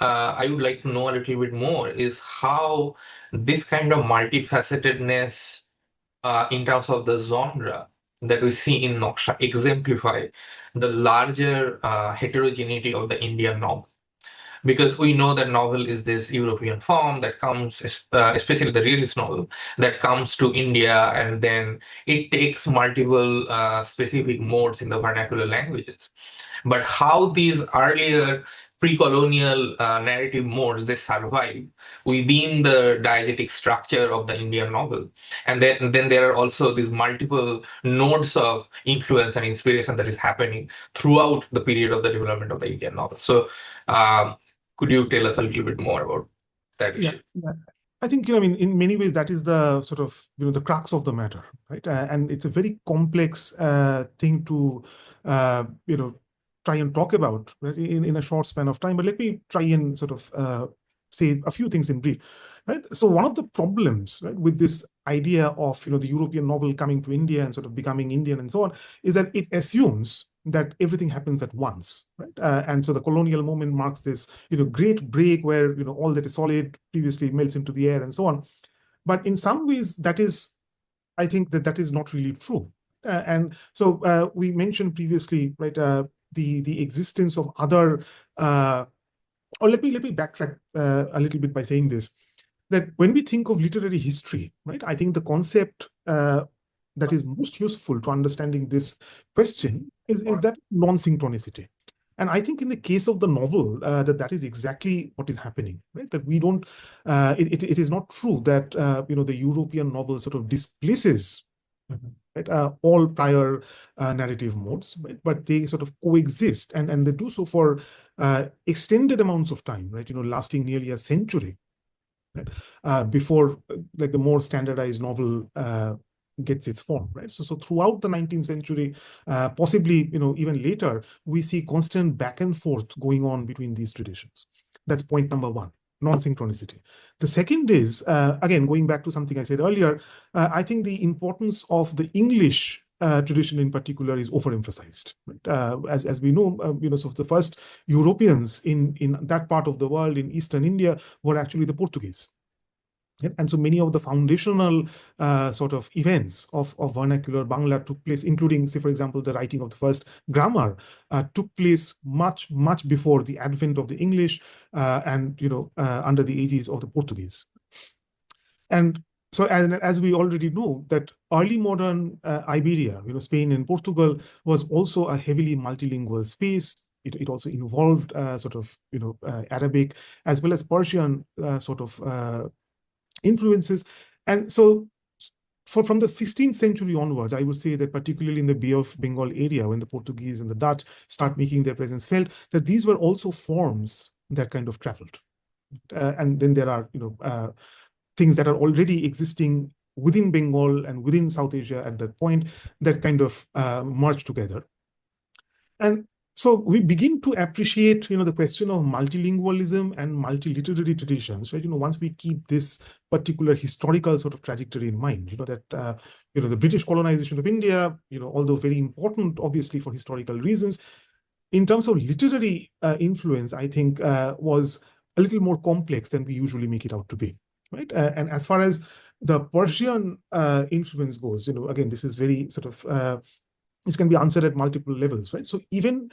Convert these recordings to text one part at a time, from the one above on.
I would like to know a little bit more is how this kind of multifacetedness in terms of the genre that we see in Naksha exemplify the larger heterogeneity of the Indian novel. Because we know that novel is this European form that comes, especially the realist novel, that comes to India and then it takes multiple specific modes in the vernacular languages. But how these earlier pre-colonial narrative modes they survive within the diegetic structure of the Indian novel, and then there are also these multiple nodes of influence and inspiration that is happening throughout the period of the development of the Indian novel. So, um, could you tell us a little bit more about that Yeah, issue? yeah. I think, I mean, in many ways, that is the sort of, the crux of the matter, right? And it's a very complex thing to, try and talk about, right, in a short span of time. But let me try and sort of say a few things in brief, right? So one of the problems, right, with this idea of, the European novel coming to India and sort of becoming Indian and so on, is that it assumes that everything happens at once, right? And so the colonial moment marks this, great break where, all that is solid previously melts into the air and so on. But in some ways, I think that is not really true. And so we mentioned previously, right, the existence of other, or let me backtrack a little bit by saying this, that when we think of literary history, right, I think the concept that is most useful to understanding this question is that non-synchronicity. And I think in the case of the novel, that is exactly what is happening, right? That we don't, it is not true that, the European novel sort of displaces, right, all prior narrative modes, right? But they sort of coexist, and they do so for extended amounts of time, right? Lasting nearly a century, right? Before like the more standardized novel gets its form, right? So throughout the 19th century, possibly even later, we see constant back and forth going on between these traditions. That's point number one, non-synchronicity. The second is, again, going back to something I said earlier, I think the importance of the English tradition in particular is overemphasized. Right? As we know, so the first Europeans in that part of the world, in Eastern India, were actually the Portuguese. Yep. And so many of the foundational sort of events of vernacular Bangla took place, including, say, for example, the writing of the first grammar took place much, much before the advent of the English and, under the aegis of the Portuguese. And so, as we already know, that early modern Iberia, Spain and Portugal, was also a heavily multilingual space. It also involved sort of, Arabic as well as Persian sort of influences. And so from the 16th century onwards, I would say that particularly in the Bay of Bengal area, when the Portuguese and the Dutch start making their presence felt, that these were also forms that kind of traveled. And then there are, things that are already existing within Bengal and within South Asia at that point that kind of merge together. And so we begin to appreciate, the question of multilingualism and multiliterary traditions, right? Once we keep this particular historical sort of trajectory in mind, that, the British colonization of India, although very important, obviously, for historical reasons, in terms of literary influence, I think was a little more complex than we usually make it out to be, right? And as far as the Persian influence goes, again, this is very sort of, this can be answered at multiple levels, right? So even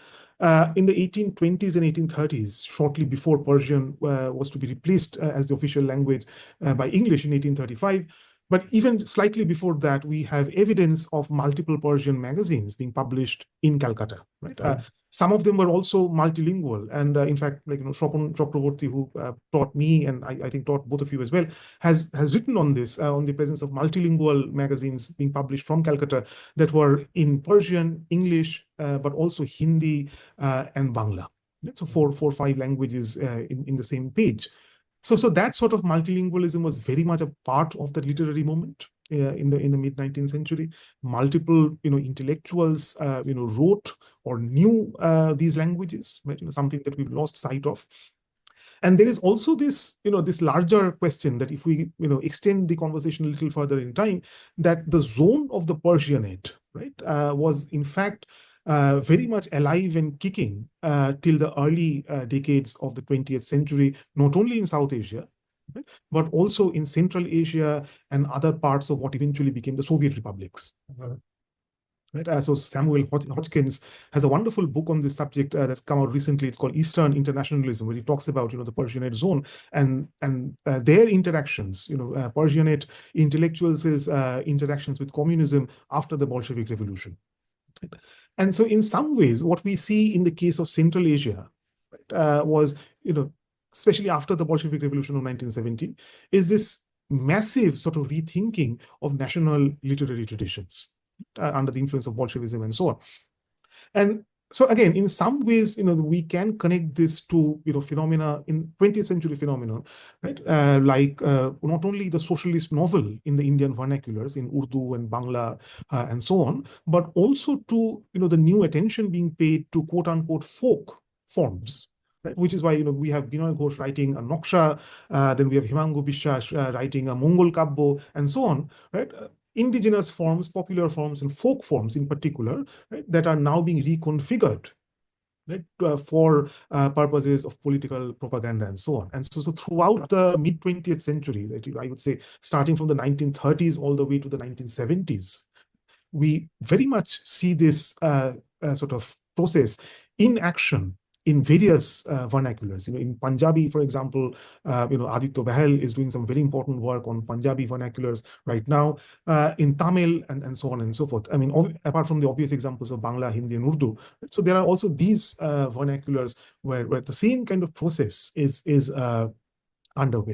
in the 1820s and 1830s, shortly before Persian was to be replaced as the official language by English in 1835, but even slightly before that, we have evidence of multiple Persian magazines being published in Calcutta, right? Some of them were also multilingual. And in fact, like, Shrapan Chakraborty, who taught me, and I think taught both of you as well, has written on this, on the presence of multilingual magazines being published from Calcutta that were in Persian, English, but also Hindi and Bangla. So four or five languages in the same page. So that sort of multilingualism was very much a part of the literary moment in the mid 19th century. Multiple intellectuals wrote or knew these languages, right? Something that we've lost sight of. And there is also this this larger question that if we extend the conversation a little further in time, that the zone of the Persianate, right, was in fact very much alive and kicking till the early decades of the 20th century, not only in South Asia, right, but also in Central Asia and other parts of what eventually became the Soviet republics. Right. So Samuel Hodgkins has a wonderful book on this subject that's come out recently. It's called Eastern Internationalism, where he talks about the Persianate zone and their interactions, Persianate intellectuals' interactions with communism after the Bolshevik Revolution. And so, in some ways, what we see in the case of Central Asia, right, was, especially after the Bolshevik Revolution of 1917, is this massive sort of rethinking of national literary traditions under the influence of Bolshevism and so on. And so again, in some ways, we can connect this to phenomena in 20th century phenomenon, right? Like not only the socialist novel in the Indian vernaculars in Urdu and Bangla and so on, but also to the new attention being paid to quote unquote folk forms. Right, which is why we have Binoy Ghosh writing a Naksha, then we have Himangu Bishwas writing a Mongol Kabbo, and so on. Right, indigenous forms, popular forms, and folk forms in particular, right, that are now being reconfigured, right, for purposes of political propaganda and so on. And so throughout the mid 20th century, right, I would say starting from the 1930s all the way to the 1970s, we very much see this sort of process in action in various vernaculars. In Punjabi, for example, Aditya Bahel is doing some very important work on Punjabi vernaculars right now, in Tamil and so on and so forth. I mean, apart from the obvious examples of Bangla, Hindi, and Urdu, so there are also these vernaculars where the same kind of process is underway.